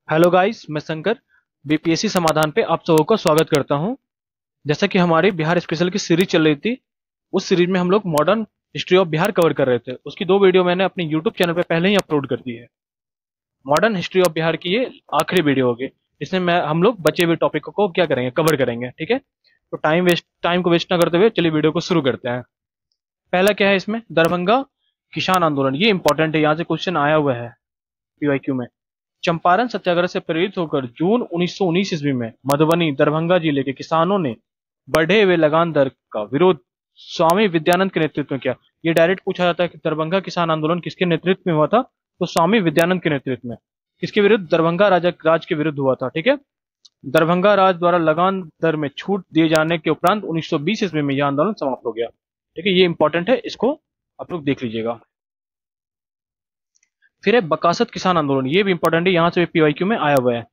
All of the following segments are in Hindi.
हेलो गाइस, मैं शंकर बीपीएससी समाधान पे आप सबों का स्वागत करता हूं। जैसा कि हमारी बिहार स्पेशल की सीरीज चल रही थी, उस सीरीज में हम लोग modern history of Bihar cover कर रहे थे। उसकी 2 वीडियो मैंने अपने यूट्यूब चैनल पे पहले ही अपलोड कर दी है। मॉडर्न हिस्ट्री ऑफ बिहार की ये आखिरी वीडियो होगी। इसमें हम लोग बचे हुए टॉपिक को क्या करेंगे, कवर करेंगे। ठीक है, तो टाइम को वेस्ट ना करते हुए चलिए वीडियो को शुरू करते हैं। पहला क्या है इसमें, दरभंगा किसान आंदोलन। ये इंपॉर्टेंट है, यहाँ से क्वेश्चन आया हुआ है पीवाईक्यू में। चंपारण सत्याग्रह से प्रेरित होकर जून 1919 ईस्वी में मधुबनी दरभंगा जिले के किसानों ने बढ़े हुए लगान दर का विरोध स्वामी विद्यानंद के नेतृत्व में किया। ये डायरेक्ट पूछा जाता है कि दरभंगा किसान आंदोलन किसके नेतृत्व में हुआ था, तो स्वामी विद्यानंद के नेतृत्व में। किसके विरुद्ध? दरभंगा राज के विरुद्ध हुआ था। ठीक है, दरभंगा राज द्वारा लगान दर में छूट दिए जाने के उपरांत 1920 ईस्वी में यह आंदोलन समाप्त हो गया। ठीक है, ये इंपॉर्टेंट है, इसको आप लोग देख लीजिएगा। फिर है बकासत किसान आंदोलन। ये भी इंपॉर्टेंट है, यहां से भी पीवाईक्यू में आया हुआ है।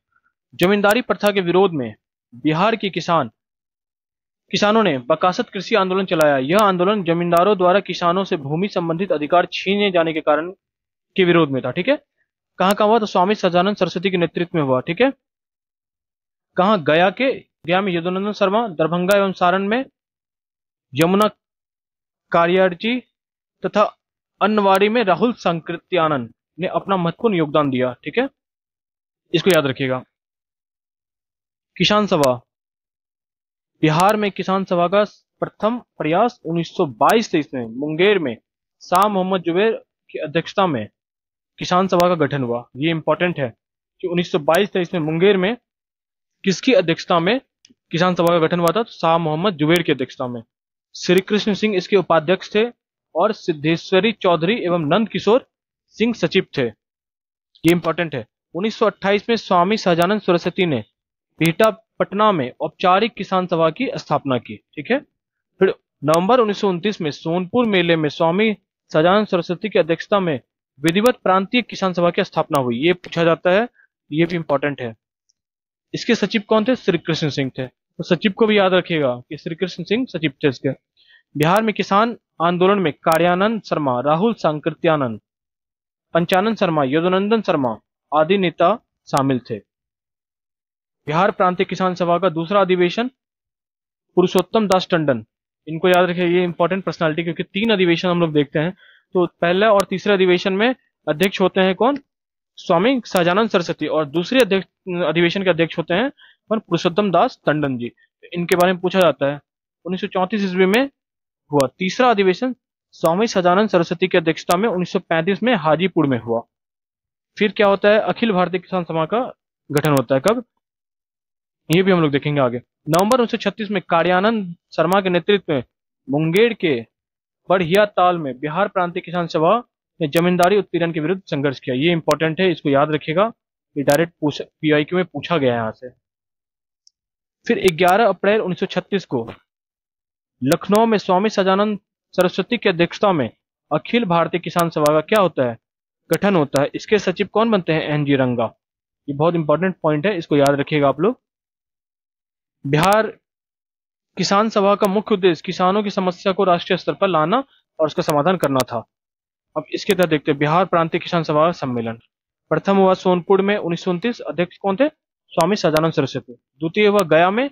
जमींदारी प्रथा के विरोध में बिहार के किसानों ने बकासत कृषि आंदोलन चलाया। यह आंदोलन जमींदारों द्वारा किसानों से भूमि संबंधित अधिकार छीने जाने के कारण के विरोध में था। ठीक है, कहाँ हुआ? तो स्वामी सदानंद सरस्वती के नेतृत्व में हुआ। ठीक है, कहाँ? गया में यदुनंदन शर्मा, दरभंगा एवं सारण में यमुना कारियार्ची तथा अन्नवाड़ी में राहुल सांकृत्यानंद ने अपना महत्वपूर्ण योगदान दिया। ठीक है, इसको याद रखिएगा। किसान सभा, बिहार में किसान सभा का प्रथम प्रयास 1922-23 में मुंगेर में शाह मोहम्मद जुबैर की अध्यक्षता में किसान सभा का गठन हुआ। ये इंपॉर्टेंट है कि 1922-23 में मुंगेर में किसकी अध्यक्षता में किसान सभा का गठन हुआ था? तो शाह मोहम्मद जुबैर की अध्यक्षता में। श्री कृष्ण सिंह इसके उपाध्यक्ष थे और सिद्धेश्वरी चौधरी एवं नंद किशोर सिंह सचिव थे। ये इंपॉर्टेंट है। 1928 में स्वामी सहजानंद सरस्वती ने बिहटा पटना में औपचारिक किसान सभा की स्थापना की। ठीक है, फिर नवंबर 1929 में सोनपुर मेले में स्वामी सहजानंद सरस्वती की अध्यक्षता में विधिवत प्रांतीय किसान सभा की स्थापना हुई। ये पूछा जाता है, ये भी इंपॉर्टेंट है। इसके सचिव कौन थे? श्री कृष्ण सिंह थे। तो सचिव को भी याद रखिएगा कि श्री कृष्ण सिंह सचिव थे इसके। बिहार में किसान आंदोलन में कार्यानंद शर्मा, राहुल सांकृत्यानंद, पंचानन शर्मा, यदुनंदन शर्मा आदि नेता शामिल थे। बिहार प्रांतीय किसान सभा का दूसरा अधिवेशन पुरुषोत्तम दास टंडन। इनको याद रखिए, ये इंपॉर्टेंट पर्सनालिटी, क्योंकि 3 अधिवेशन हम लोग देखते हैं। तो पहले और तीसरे अधिवेशन में अध्यक्ष होते हैं कौन? स्वामी सहजानंद सरस्वती, और दूसरे अधिवेशन के अध्यक्ष होते हैं कौन? पुरुषोत्तम दास टंडन जी। इनके बारे में पूछा जाता है। 1934 ईस्वी में हुआ तीसरा अधिवेशन स्वामी सहजानंद सरस्वती की अध्यक्षता में 1935 में हाजीपुर में हुआ। फिर क्या होता है? अखिल भारतीय किसान सभा का गठन होता है। कब? ये भी हम लोग देखेंगे आगे। नवंबर 1936 में कार्यानंद शर्मा के नेतृत्व में मुंगेर के बढ़िया ताल में बिहार प्रांतीय किसान सभा ने जमींदारी उत्पीड़न के विरुद्ध संघर्ष किया। ये इंपॉर्टेंट है, इसको याद रखिएगा, ये डायरेक्ट पीआईक्यू में पूछा गया है यहाँ से। फिर 11 अप्रैल 1936 को लखनऊ में स्वामी सदानंद सरस्वती की अध्यक्षता में अखिल भारतीय किसान सभा का क्या होता है? गठन होता है। इसके सचिव कौन बनते हैं? एन जी रंगा। ये बहुत इंपॉर्टेंट पॉइंट है, इसको याद रखिएगा आप लोग। बिहार किसान सभा का मुख्य उद्देश्य किसानों की समस्या को राष्ट्रीय स्तर पर लाना और उसका समाधान करना था। अब इसके तहत देखते हैं बिहार प्रांतीय किसान सभा का सम्मेलन। प्रथम हुआ सोनपुर में 1929, अध्यक्ष कौन थे? स्वामी सदानंद सरस्वती। द्वितीय हुआ गया में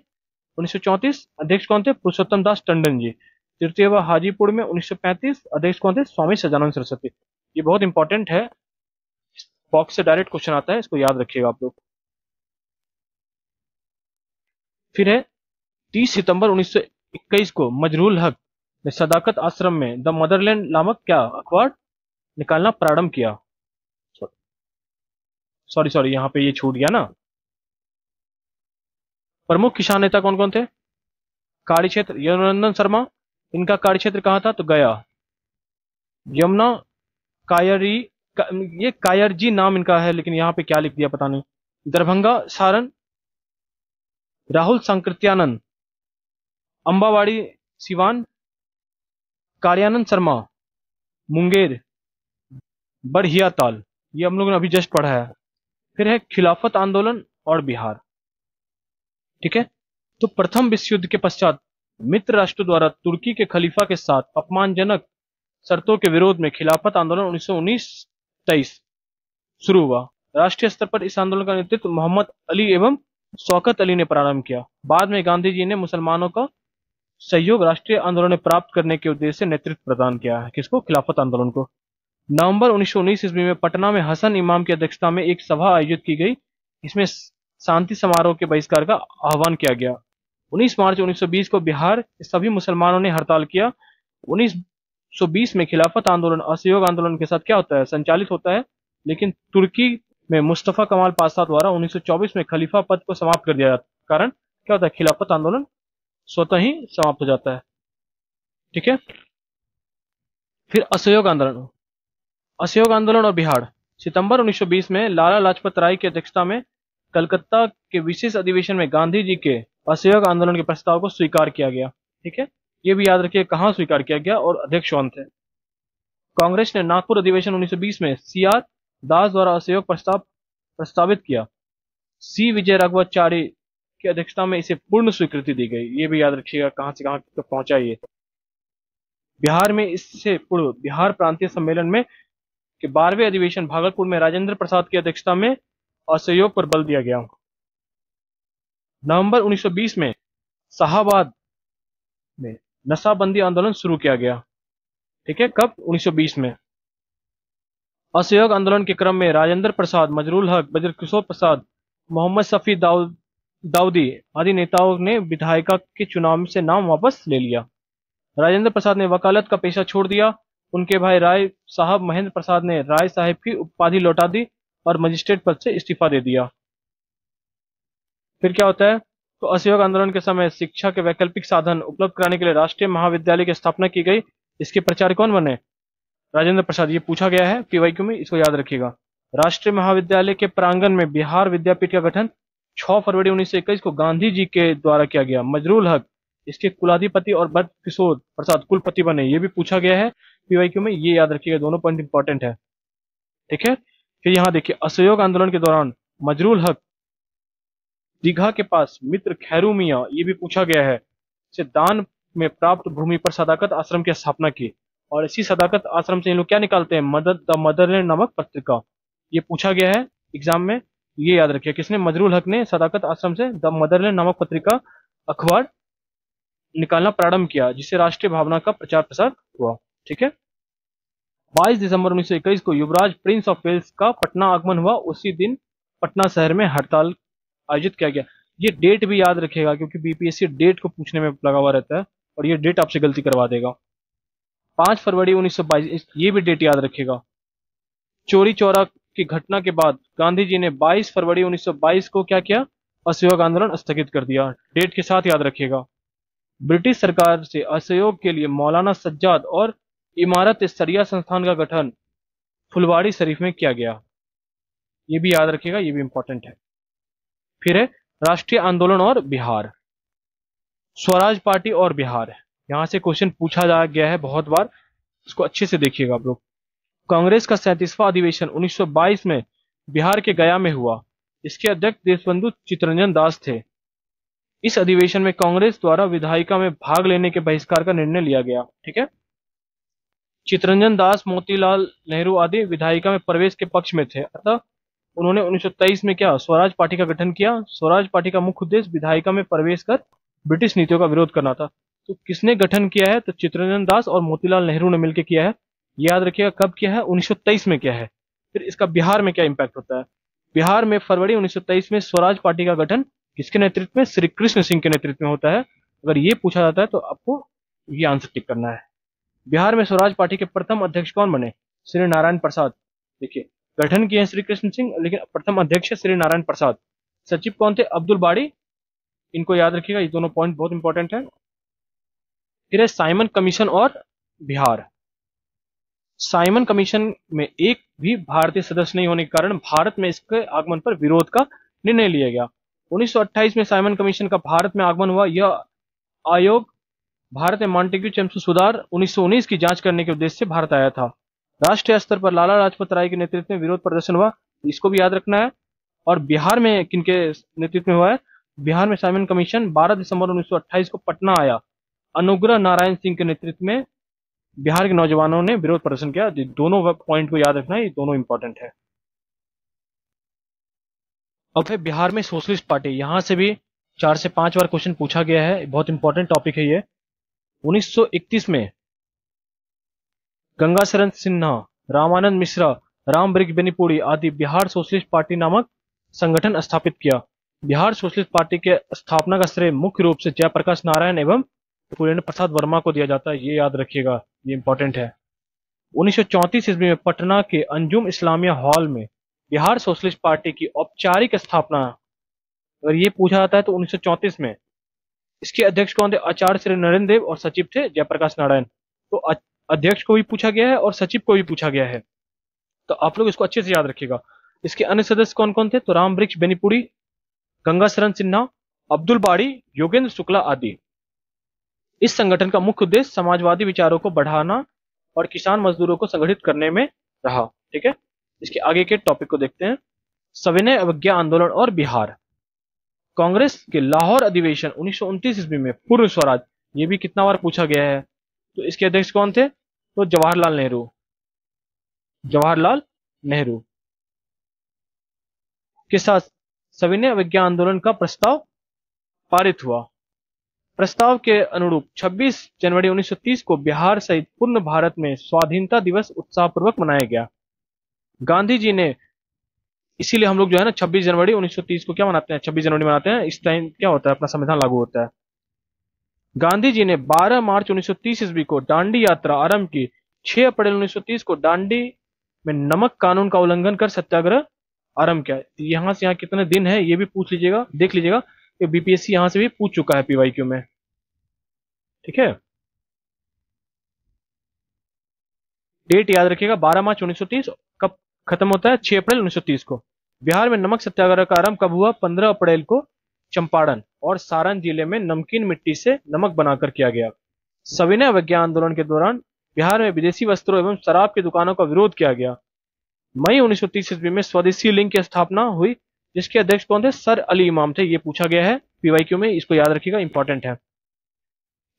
1934, अध्यक्ष कौन थे? पुरुषोत्तम दास टंडन जी। तृतीय हुआ हाजीपुर में 1935, अध्यक्ष कौन थे? स्वामी सदानंद सरस्वती। ये बहुत इंपॉर्टेंट है, बॉक्स से डायरेक्ट क्वेश्चन आता है, इसको याद रखिएगा आप लोग। फिर है 30 सितंबर 1921 को मजरूल हक ने सदाकत आश्रम में द मदरलैंड नामक क्या अखबार निकालना प्रारंभ किया। सॉरी यहां पे ये छूट गया ना। प्रमुख किसान नेता कौन कौन थे? कार्यक्षेत्र यदुनंदन शर्मा। इनका कार्यक्षेत्र कहां था? तो गया। यमुना कायरी ये कायरजी नाम इनका है, लेकिन यहाँ पे क्या लिख दिया पता नहीं। दरभंगा सारण राहुल सांकृत्यानंद, अंबावाड़ी सिवान कार्यानंद शर्मा, मुंगेर बढ़िया ताल। ये हम लोगों ने अभी जस्ट पढ़ा है। फिर है खिलाफत आंदोलन और बिहार। ठीक है, तो प्रथम विश्व युद्ध के पश्चात मित्र राष्ट्रों द्वारा तुर्की के खलीफा के साथ अपमानजनक शर्तों के विरोध में खिलाफत आंदोलन 1919-23 शुरू हुआ। राष्ट्रीय स्तर पर इस आंदोलन का नेतृत्व मोहम्मद अली एवं शौकत अली ने प्रारंभ किया। बाद में गांधी जी ने मुसलमानों का सहयोग राष्ट्रीय आंदोलन में प्राप्त करने के उद्देश्य से नेतृत्व प्रदान किया है। किसको? खिलाफत आंदोलन को। नवंबर 1919 ईस्वी में पटना में हसन इमाम की अध्यक्षता में एक सभा आयोजित की गई। इसमें शांति समारोह के बहिष्कार का आह्वान किया गया। 19 मार्च 1920 को बिहार के सभी मुसलमानों ने हड़ताल किया। 1920 में खिलाफत आंदोलन असहयोग आंदोलन के साथ क्या होता है? संचालित होता है, लेकिन तुर्की में मुस्तफा कमाल पाशा द्वारा 1924 में खलीफा पद को समाप्त कर दिया जाता है। कारण क्या होता है? खिलाफत आंदोलन स्वतः ही समाप्त हो जाता है। ठीक है। फिर असहयोग आंदोलन। असहयोग आंदोलन और बिहार। सितंबर 1920 में लाला लाजपत राय की अध्यक्षता में कलकत्ता के विशेष अधिवेशन में गांधी जी के असहयोग आंदोलन के प्रस्ताव को स्वीकार किया गया। ठीक है, ये भी याद रखिए कहां स्वीकार किया गया और अध्यक्ष कौन थे। कांग्रेस ने नागपुर अधिवेशन 1920 में सीआर दास द्वारा असहयोग प्रस्ताव प्रस्तावित किया। सी विजय राघवाचारी की अध्यक्षता में इसे पूर्ण स्वीकृति दी गई। ये भी याद रखिएगा कहां से कहां तक पहुंचा ये। बिहार में इससे पूर्व बिहार प्रांतीय सम्मेलन में के 12वें अधिवेशन भागलपुर में राजेंद्र प्रसाद की अध्यक्षता में असहयोग पर बल दिया गया। नवंबर 1920 में शाहाबाद में नशाबंदी आंदोलन शुरू किया गया। ठीक है, कब? 1920 में। असहयोग आंदोलन के क्रम में राजेंद्र प्रसाद, मजरूल हक, ब्रजकिशोर प्रसाद, मोहम्मद शफी दाऊदी आदि नेताओं ने विधायिका के चुनाव से नाम वापस ले लिया। राजेंद्र प्रसाद ने वकालत का पेशा छोड़ दिया। उनके भाई राय साहब महेंद्र प्रसाद ने राय साहब की उपाधि लौटा दी और मजिस्ट्रेट पद से इस्तीफा दे दिया। फिर क्या होता है? तो असहयोग आंदोलन के समय शिक्षा के वैकल्पिक साधन उपलब्ध कराने के लिए राष्ट्रीय महाविद्यालय की स्थापना की गई। इसके प्रचारक कौन बने? राजेंद्र प्रसाद। ये पूछा गया है पीवाईक्यू में, इसको याद रखिएगा। राष्ट्रीय महाविद्यालय के प्रांगण में बिहार विद्यापीठ का गठन 6 फरवरी 1921 को गांधी जी के द्वारा किया गया। मजरूल हक इसके कुलाधिपति और ब्रजकिशोर प्रसाद कुलपति बने। ये भी पूछा गया है पीवाईक्यू में, ये याद रखिएगा, दोनों पॉइंट इंपॉर्टेंट है। ठीक है। फिर यहाँ देखिए, असहयोग आंदोलन के दौरान मजरूल हक दीघा के पास मित्र खैरू मियां, ये भी पूछा गया है, से दान में प्राप्त भूमि पर सदाकत आश्रम की स्थापना की। और इसी सदाकत आश्रम से इन लोग क्या निकालते हैं? द मदरलैंड नामक पत्रिका। ये पूछा गया है एग्जाम में, ये याद रखिए। किसने? मजरूल हक ने सदाकत आश्रम से द मदरलैंड नामक पत्रिका अखबार निकालना प्रारंभ किया, जिससे राष्ट्रीय भावना का प्रचार प्रसार हुआ। ठीक है। 22 दिसंबर 1921 को युवराज प्रिंस ऑफ वेल्स का पटना आगमन हुआ। उसी दिन पटना शहर में हड़ताल आयोजित किया गया। ये डेट भी याद रखिएगा क्योंकि बीपीएससी डेट को पूछने में लगा हुआ रहता है और ये डेट आपसे गलती करवा देगा। 5 फरवरी 1922, ये भी डेट याद रखिएगा। चोरी चौरा की घटना के बाद गांधी जी ने 22 फरवरी 1922 को क्या किया? असहयोग आंदोलन स्थगित कर दिया। डेट के साथ याद रखिएगा। ब्रिटिश सरकार से असहयोग के लिए मौलाना सज्जाद और इमारत सरिया संस्थान का गठन फुलवाड़ी शरीफ में किया गया। ये भी याद रखिएगा, ये भी इंपॉर्टेंट है। फिर है राष्ट्रीय आंदोलन और बिहार। स्वराज पार्टी और बिहार, यहां से क्वेश्चन पूछा जा गया है बहुत बार, इसको अच्छे से देखिएगा आप लोग। कांग्रेस का 37वां अधिवेशन 1922 में बिहार के गया में हुआ। इसके अध्यक्ष देशबंधु चित्तरंजन दास थे। इस अधिवेशन में कांग्रेस द्वारा विधायिका में भाग लेने के बहिष्कार का निर्णय लिया गया। ठीक है। चित्तरंजन दास, मोतीलाल नेहरू आदि विधायिका में प्रवेश के पक्ष में थे, अतः उन्होंने 1923 में क्या? स्वराज पार्टी का गठन किया। स्वराज पार्टी का मुख्य उद्देश्य विधायिका में प्रवेश कर ब्रिटिश नीतियों का विरोध करना था। तो किसने गठन किया है? तो चित्तरंजन दास और मोतीलाल नेहरू ने मिलकर किया है। याद रखिएगा कब किया है? 1923 में किया है। फिर इसका बिहार में क्या इंपैक्ट होता है? बिहार में फरवरी 1923 में स्वराज पार्टी का गठन किसके नेतृत्व में? श्री कृष्ण सिंह के नेतृत्व में होता है। अगर ये पूछा जाता है तो आपको ये आंसर टिक करना है। बिहार में स्वराज पार्टी के प्रथम अध्यक्ष कौन बने? श्री नारायण प्रसाद। देखिए, गठन किए हैं श्री कृष्ण सिंह, लेकिन प्रथम अध्यक्ष श्री नारायण प्रसाद। सचिव कौन थे? अब्दुल बाड़ी। इनको याद रखिएगा, ये दोनों पॉइंट बहुत इंपॉर्टेंट है। फिर है साइमन कमीशन और बिहार। साइमन कमीशन में एक भी भारतीय सदस्य नहीं होने के कारण भारत में इसके आगमन पर विरोध का निर्णय लिया गया। 1928 में साइमन कमीशन का भारत में आगमन हुआ। यह आयोग भारत में मॉन्टेग्यू चेम्स्फोर्ड सुधार 1919 की जांच करने के उद्देश्य से भारत आया था। राष्ट्रीय स्तर पर लाला लाजपत राय के नेतृत्व में विरोध प्रदर्शन हुआ, इसको भी याद रखना है। और बिहार में किनके नेतृत्व में हुआ है? बिहार में साइमन कमीशन 12 दिसंबर 1928 को पटना आया। अनुग्रह नारायण सिंह के नेतृत्व में बिहार के नौजवानों ने विरोध प्रदर्शन किया। दोनों पॉइंट को याद रखना है, ये दोनों इंपॉर्टेंट है। अब है बिहार में सोशलिस्ट पार्टी। यहां से भी 4 से 5 बार क्वेश्चन पूछा गया है, बहुत इंपॉर्टेंट टॉपिक है ये। 1931 में गंगाशरण सिन्हा, रामानंद मिश्रा, राम वृक्ष बेनीपुरी आदि बिहार सोशलिस्ट पार्टी नामक संगठन स्थापित किया। बिहार सोशलिस्ट पार्टी के स्थापना का श्रेय मुख्य रूप से जयप्रकाश नारायण एवं फूलेन्द्र प्रसाद वर्मा को दिया जाता है, ये याद रखिएगा, ये इंपॉर्टेंट है। 1934 ईस्वी में पटना के अंजुम इस्लामिया हॉल में बिहार सोशलिस्ट पार्टी की औपचारिक स्थापना, अगर ये पूछा जाता है तो 1934 में। इसके अध्यक्ष कौन थे? आचार्य श्री नरेंद्र देव और सचिव थे जयप्रकाश नारायण। तो अध्यक्ष को भी पूछा गया है और सचिव को भी पूछा गया है, तो आप लोग इसको अच्छे से याद रखिएगा। इसके अन्य सदस्य कौन कौन थे? तो राम वृक्ष बेनीपुरी, गंगाशरण सिन्हा, अब्दुल बाड़ी, योगेंद्र शुक्ला आदि। इस संगठन का मुख्य उद्देश्य समाजवादी विचारों को बढ़ाना और किसान मजदूरों को संगठित करने में रहा। ठीक है, इसके आगे के टॉपिक को देखते हैं। सविनय अवज्ञा आंदोलन और बिहार। कांग्रेस के लाहौर अधिवेशन 1929 ईस्वी में पूर्व स्वराज, ये भी कितना बार पूछा गया है। तो इसके अध्यक्ष कौन थे? तो जवाहरलाल नेहरू, जवाहरलाल नेहरू के साथ सविनय अवज्ञा आंदोलन का प्रस्ताव पारित हुआ। प्रस्ताव के अनुरूप 26 जनवरी 1930 को बिहार सहित पूर्ण भारत में स्वाधीनता दिवस उत्साहपूर्वक मनाया गया। गांधी जी ने, इसीलिए हम लोग जो है ना 26 जनवरी 1930 को क्या मनाते हैं? 26 जनवरी मनाते हैं। इस टाइम क्या होता है? अपना संविधान लागू होता है। गांधी जी ने 12 मार्च 1930 ईस्वी को दांडी यात्रा आरंभ की। 6 अप्रैल 1930 को दांडी में नमक कानून का उल्लंघन कर सत्याग्रह आरंभ किया। यहां से यहाँ कितने दिन है ये भी पूछ लीजिएगा, देख लीजिएगा, ये बीपीएससी यहां से भी पूछ चुका है पीवाईक्यू में। ठीक है, डेट याद रखिएगा, 12 मार्च 1930। कब खत्म होता है? 6 अप्रैल 1930 को। बिहार में नमक सत्याग्रह का आरंभ कब हुआ? 15 अप्रैल को चंपारण और सारण जिले में नमकीन मिट्टी से नमक बनाकर किया गया। सविनय अवज्ञा आंदोलन के दौरान बिहार में विदेशी वस्त्रों एवं शराब की दुकानों का विरोध किया गया। मई 1930 ईस्वी में स्वदेशी लिंग की स्थापना हुई, जिसके अध्यक्ष कौन थे? सर अली इमाम थे। ये पूछा गया है पीवाईक्यू में, इसको याद रखिएगा, इंपॉर्टेंट है।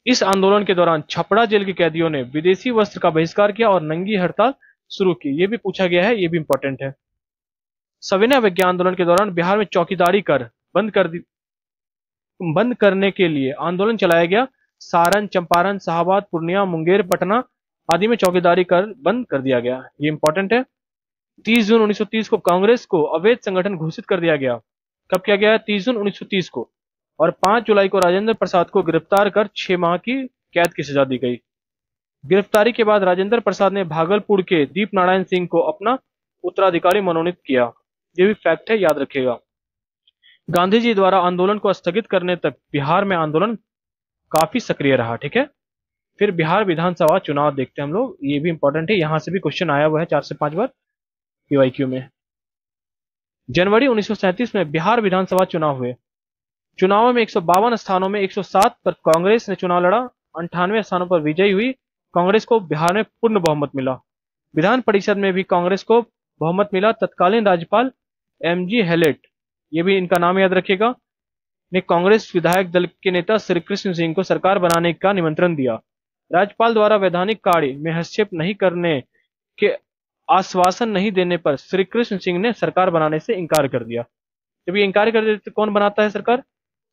इस आंदोलन के दौरान छपरा जेल के कैदियों ने विदेशी वस्त्र का बहिष्कार किया और नंगी हड़ताल शुरू की। ये भी पूछा गया है, ये भी इंपॉर्टेंट है। सविनय अवज्ञा आंदोलन के दौरान बिहार में चौकीदारी कर बंद करने के लिए आंदोलन चलाया गया। सारण, चंपारण, शाहाबाद, पूर्णिया, मुंगेर, पटना आदि में चौकीदारी कर बंद कर दिया गया। ये इंपॉर्टेंट है। 30 जून 1930 को कांग्रेस को अवैध संगठन घोषित कर दिया गया। कब किया गया है? 30 जून 1930 को। और 5 जुलाई को राजेंद्र प्रसाद को गिरफ्तार कर 6 माह की कैद की सजा दी गई। गिरफ्तारी के बाद राजेंद्र प्रसाद ने भागलपुर के दीप नारायण सिंह को अपना उत्तराधिकारी मनोनीत किया। ये भी फैक्ट है, याद रखिएगा। गांधी जी द्वारा आंदोलन को स्थगित करने तक बिहार में आंदोलन काफी सक्रिय रहा। ठीक है, फिर बिहार विधानसभा चुनाव देखते हैं हम लोग, ये भी इंपॉर्टेंट है, यहां से भी क्वेश्चन आया हुआ है 4 से 5 बार पीवाईक्यू में। जनवरी 1937 में बिहार विधानसभा चुनाव हुए। चुनाव में 152 स्थानों में 107 पर कांग्रेस ने चुनाव लड़ा, 98 स्थानों पर विजयी हुई। कांग्रेस को बिहार में पूर्ण बहुमत मिला। विधान परिषद में भी कांग्रेस को बहुमत मिला। तत्कालीन राज्यपाल एमजी हेलेट, ये भी इनका नाम याद रखिएगा, ने कांग्रेस विधायक दल के नेता श्री कृष्ण सिंह को सरकार बनाने का निमंत्रण दिया। राज्यपाल द्वारा वैधानिक कार्य में हस्तक्षेप नहीं करने के आश्वासन नहीं देने पर श्री कृष्ण सिंह ने सरकार बनाने से इनकार कर दिया। जब ये इनकार कर देते तो कौन बनाता है सरकार?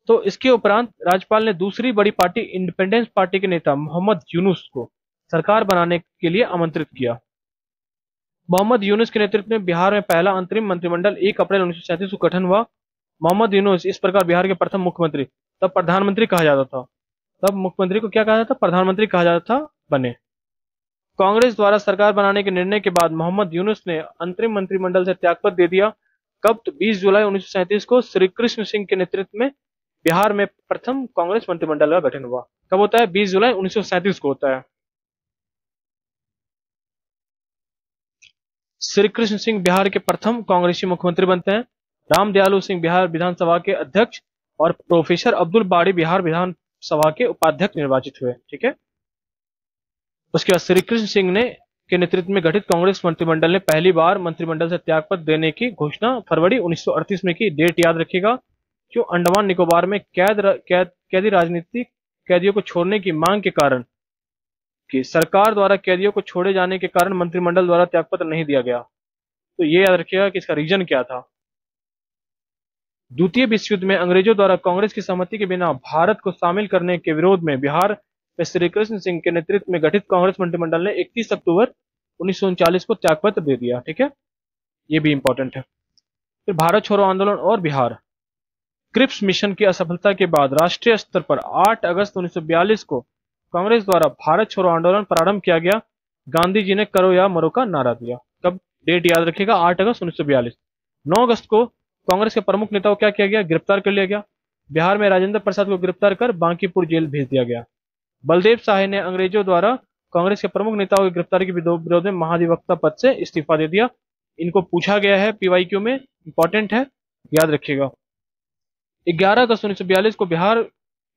तो इसके उपरांत राज्यपाल ने दूसरी बड़ी पार्टी इंडिपेंडेंस पार्टी के नेता मोहम्मद यूनुस को सरकार बनाने के लिए आमंत्रित किया। मोहम्मद यूनुस के नेतृत्व में बिहार में पहला अंतरिम मंत्रिमंडल 1 अप्रैल 1937 को गठन हुआ। मोहम्मद यूनुस इस प्रकार बिहार के प्रथम मुख्यमंत्री, तब प्रधानमंत्री कहा जाता था, तब मुख्यमंत्री को क्या कहा जाता था? प्रधानमंत्री कहा जाता था, बने। कांग्रेस द्वारा सरकार बनाने के निर्णय के बाद मोहम्मद यूनुस ने अंतरिम मंत्रिमंडल से त्यागपत्र दे दिया। कब? तो 20 जुलाई 1937 को श्री कृष्ण सिंह के नेतृत्व में बिहार में प्रथम कांग्रेस मंत्रिमंडल का गठन हुआ। कब होता है? 20 जुलाई 1937 को होता है। श्री कृष्ण सिंह बिहार के प्रथम कांग्रेसी मुख्यमंत्री बनते हैं। रामदयालु सिंह बिहार विधानसभा के अध्यक्ष और प्रोफेसर अब्दुल बाड़ी बिहार विधानसभा के उपाध्यक्ष निर्वाचित हुए। ठीक है, उसके बाद श्री कृष्ण सिंह ने के नेतृत्व में गठित कांग्रेस मंत्रिमंडल ने पहली बार मंत्रिमंडल से त्यागपत्र देने की घोषणा फरवरी 1938 में की। डेट याद रखिएगा, क्यों? अंडमान निकोबार में कैदी राजनीतिक कैदियों को छोड़ने की मांग के कारण, कि सरकार द्वारा कैदियों को छोड़े जाने के कारण मंत्रिमंडल द्वारा त्यागपत्र नहीं दिया गया। तो ये याद रखिएगा कि इसका रीजन क्या था। द्वितीय विश्व युद्ध में अंग्रेजों द्वारा कांग्रेस की सहमति के बिना भारत को शामिल करने के विरोध में बिहार में श्री कृष्ण सिंह के नेतृत्व में गठित कांग्रेस मंत्रिमंडल ने 31 अक्टूबर 1939 को त्यागपत्र दे दिया। ठीक है, ये भी इंपॉर्टेंट है। फिर भारत छोड़ो आंदोलन और बिहार। क्रिप्स मिशन की असफलता के बाद राष्ट्रीय स्तर पर 8 अगस्त 1942 को कांग्रेस द्वारा भारत छोड़ो आंदोलन प्रारंभ किया गया। गांधी जी ने करो या मरो का नारा दिया। कब, डेट याद रखिएगा, 8 अगस्त 1942। 9 अगस्त को कांग्रेस के प्रमुख नेताओं को क्या किया गया, गिरफ्तार कर लिया गया। बिहार में राजेंद्र प्रसाद को गिरफ्तार कर बांकीपुर जेल भेज दिया गया। बलदेव सहाय ने अंग्रेजों द्वारा कांग्रेस के प्रमुख नेताओं की गिरफ्तारी के विरोध में महाधिवक्ता पद से इस्तीफा दे दिया। इनको पूछा गया है पीवाईक्यू में, इंपॉर्टेंट है, याद रखिएगा। 11 अगस्त 1942 को बिहार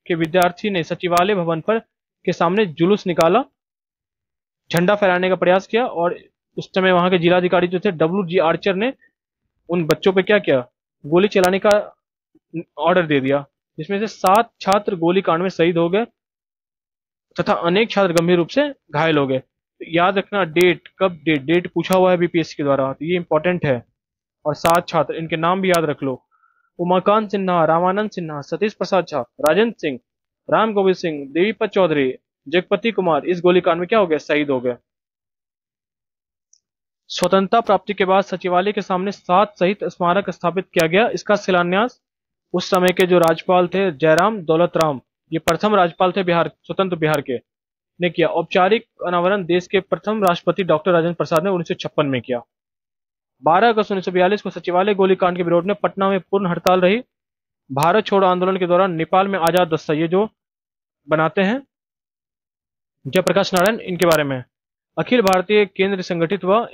के विद्यार्थी ने सचिवालय भवन पर के सामने जुलूस निकाला, झंडा फहराने का प्रयास किया और उस समय वहां के जिलाधिकारी जो थे WG आर्चर ने उन बच्चों पे क्या किया, गोली चलाने का ऑर्डर दे दिया, जिसमें से 7 छात्र गोली कांड में शहीद हो गए तथा अनेक छात्र गंभीर रूप से घायल हो गए। तो याद रखना डेट, कब, डेट पूछा हुआ है बीपीएससी के द्वारा, तो ये इंपॉर्टेंट है। और 7 छात्र, इनके नाम भी याद रख लो, उमाकांत सिन्हा, रामानंद सिन्हा, सतीश प्रसाद झा, राजेंद्र सिंह, राम गोविंद सिंह, देवीपत चौधरी, जगपति कुमार इस गोलीकांड में क्या हो गए, शहीद हो गए। स्वतंत्रता प्राप्ति के बाद सचिवालय के सामने 7 शहीद स्मारक स्थापित किया गया। इसका शिलान्यास उस समय के जो राज्यपाल थे जयराम दौलत राम, ये प्रथम राज्यपाल थे बिहार, स्वतंत्र बिहार के, ने किया। औपचारिक अनावरण देश के प्रथम राष्ट्रपति डॉक्टर राजेंद्र प्रसाद ने 1956 में किया। 12 अगस्त 1942 को सचिवालय गोलीकांड के विरोध में पटना में पूर्ण हड़ताल रही। भारत छोड़ो आंदोलन के दौरान नेपाल में आजाद दस्ता, ये जो बनाते हैं जयप्रकाश नारायण, इनके बारे में अखिल भारतीय केंद्र संगठित हुआ।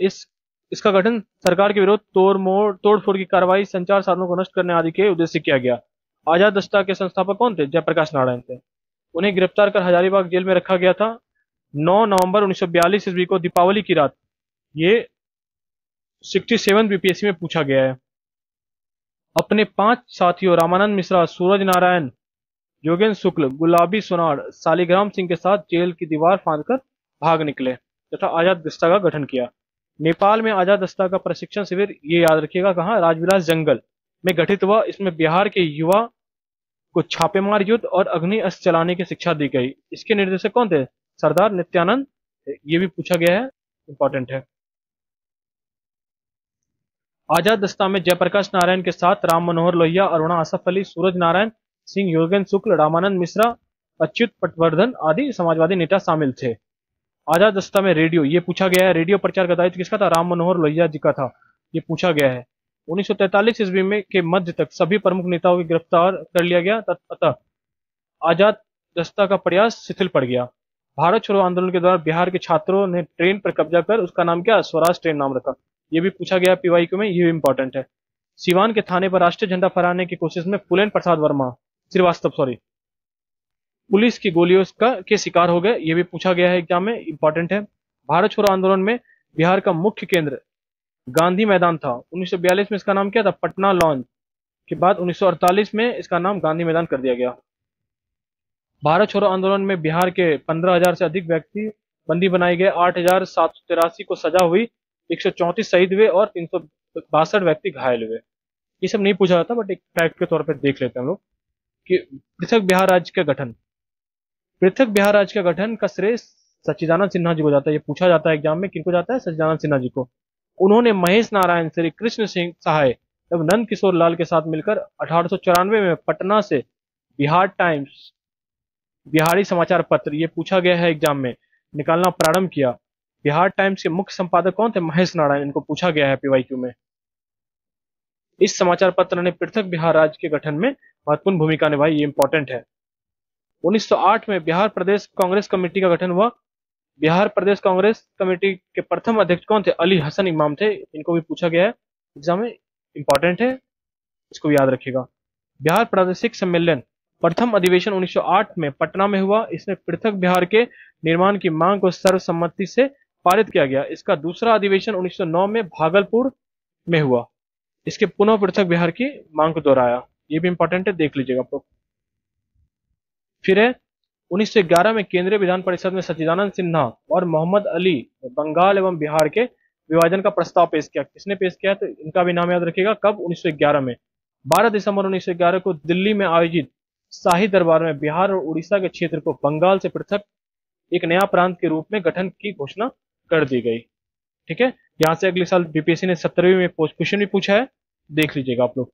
इसका गठन सरकार के विरोध, तोड़फोड़ की कार्रवाई, संचार साधनों को नष्ट करने आदि के उद्देश्य से किया गया। आजाद दस्ता के संस्थापक कौन थे, जयप्रकाश नारायण थे। उन्हें गिरफ्तार कर हजारीबाग जेल में रखा गया था। 9 नवंबर 1942 ईस्वी को दीपावली की रात, ये 67 बीपीएससी में पूछा गया है। अपने 5 साथियों रामानंद मिश्रा, सूरज नारायण, योगेंद्र शुक्ल, गुलाबी सोनार, शालिग्राम सिंह के साथ जेल की दीवार फांदकर भाग निकले तथा आजाद दस्ता का गठन किया। नेपाल में आजाद दस्ता का प्रशिक्षण शिविर, ये याद रखिएगा, कहाँ, राजविलास जंगल में गठित हुआ। इसमें बिहार के युवा को छापेमार युद्ध और अग्नि अस्त्र चलाने की शिक्षा दी गई। इसके निर्देशक कौन थे, सरदार नित्यानंद, ये भी पूछा गया है, इंपॉर्टेंट है। आजाद दस्ता में जयप्रकाश नारायण के साथ राम मनोहर लोहिया, अरुणा आसफ अली, सूरज नारायण सिंह, योगेंद्र शुक्ल, रामानंद मिश्रा, अच्युत पटवर्धन आदि समाजवादी नेता शामिल थे। आजाद दस्ता में रेडियो, ये पूछा गया है, रेडियो प्रचार का दायित्व किसका था, राम मनोहर लोहिया जी का था, ये पूछा गया है। 1943 ईस्वी में के मध्य तक सभी प्रमुख नेताओं को गिरफ्तार कर लिया गया, अतः आजाद दस्ता का प्रयास शिथिल पड़ गया। भारत छोड़ो आंदोलन के दौरान बिहार के छात्रों ने ट्रेन पर कब्जा कर उसका नाम क्या, स्वराज ट्रेन नाम रखा, ये भी पूछा गया पीवाईक्यू में, ये भी इंपॉर्टेंट है। सिवान के थाने पर राष्ट्रीय झंडा फहराने की कोशिश में फूलेन प्रसाद वर्मा श्रीवास्तव पुलिस की गोलियों के शिकार हो गए, ये भी पूछा गया है एग्जाम में, इंपॉर्टेंट है। भारत छोड़ो आंदोलन में बिहार का मुख्य केंद्र गांधी मैदान था। 1942 में इसका नाम क्या था, पटना लॉन्च, के बाद 1948 में इसका नाम गांधी मैदान कर दिया गया। भारत छोड़ो आंदोलन में बिहार के 15,000 से अधिक व्यक्ति बंदी बनाए गए। 8,783 को सजा हुई, 134 शहीद हुए और 362 व्यक्ति घायल हुए। ये सब नहीं पूछा जाता, बट एक फैक्ट के तौर पर देख लेते हैं हम लोग कि पृथक बिहार राज्य का गठन, पृथक बिहार राज्य का गठन का श्रेय सच्चिदानंद सिन्हा जी को जाता है। ये पूछा जाता है एग्जाम में, किनको जाता है, सच्चिदानंद सिन्हा जी को। उन्होंने महेश नारायण, श्री कृष्ण सिंह सहाय एवं नंद किशोर लाल के साथ मिलकर 1894 में पटना से बिहार टाइम्स, बिहारी समाचार पत्र, ये पूछा गया है एग्जाम में, निकालना प्रारंभ किया। बिहार टाइम्स के मुख्य संपादक कौन थे, महेश नारायण, इनको पूछा गया है पीवाईक्यू में। इस समाचार पत्र ने पृथक बिहार राज्य के गठन में महत्वपूर्ण भूमिका निभाई, ये इंपॉर्टेंट है। 1908 में बिहार प्रदेश कांग्रेस कमेटी का गठन हुआ। बिहार प्रदेश कांग्रेस कमेटी के प्रथम अध्यक्ष कौन थे, अली हसन इमाम थे, इनको भी पूछा गया है एग्जाम में, इंपॉर्टेंट है, इसको याद रखिएगा। बिहार प्रादेशिक सम्मेलन प्रथम अधिवेशन 1908 में पटना में हुआ। इसमें पृथक बिहार के निर्माण की मांग को सर्वसम्मति से पारित किया गया। इसका दूसरा अधिवेशन 1909 में भागलपुर में हुआ। इसके पुनः पृथक बिहार की मांग को दोहराया, ये भी इंपॉर्टेंट है, देख लीजिएगा आप लोग। फिर है 1911 में केंद्रीय विधान परिषद में सच्चिदानंद सिन्हा और मोहम्मद अली बंगाल एवं बिहार के विभाजन का प्रस्ताव पेश किया। किसने पेश किया, तो इनका भी नाम याद रखिएगा, कब, 1911 में। 12 दिसंबर 1911 को दिल्ली में आयोजित शाही दरबार में बिहार और उड़ीसा के क्षेत्र को बंगाल से पृथक एक नया प्रांत के रूप में गठन की घोषणा कर दी गई। ठीक है, यहां से अगले साल बीपीएससी ने 17वीं में क्वेश्चन भी पूछा है, देख लीजिएगा आप लोग।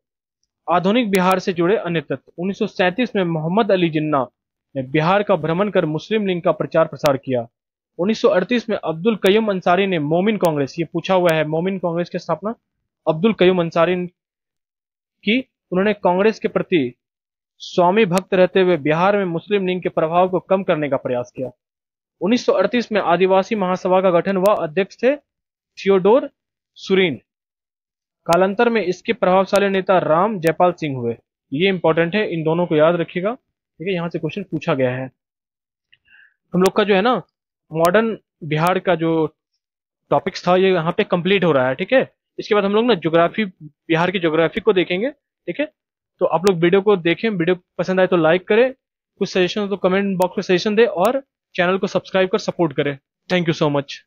आधुनिक बिहार से जुड़े अन्य तथ्य। 1937 में मोहम्मद अली जिन्ना ने बिहार का भ्रमण कर मुस्लिम लीग का प्रचार प्रसार किया। 1938 में अब्दुल कयूम अंसारी ने मोमिन कांग्रेस, ये पूछा हुआ है, मोमिन कांग्रेस की स्थापना अब्दुल कयूम अंसारी की। उन्होंने कांग्रेस के प्रति स्वामी भक्त रहते हुए बिहार में मुस्लिम लीग के प्रभाव को कम करने का प्रयास किया। 1938 में आदिवासी महासभा का गठन हुआ, अध्यक्ष थे थियोडोर सुरीन। कालांतर में इसके प्रभावशाली नेता राम जयपाल सिंह हुए। ये इंपॉर्टेंट है, इन दोनों को याद रखिएगा। ठीक है, यहां से क्वेश्चन पूछा गया है। हम लोग का जो है ना मॉडर्न बिहार का जो टॉपिक्स था ये यहाँ पे कंप्लीट हो रहा है। ठीक है, इसके बाद हम लोग ना ज्योग्राफी, बिहार की ज्योग्राफी को देखेंगे। ठीक है, तो आप लोग वीडियो को देखें, वीडियो पसंद आए तो लाइक करें, कुछ सजेशन हो तो कमेंट बॉक्स में सजेशन दे और चैनल को सब्सक्राइब कर सपोर्ट करें। Thank you so much.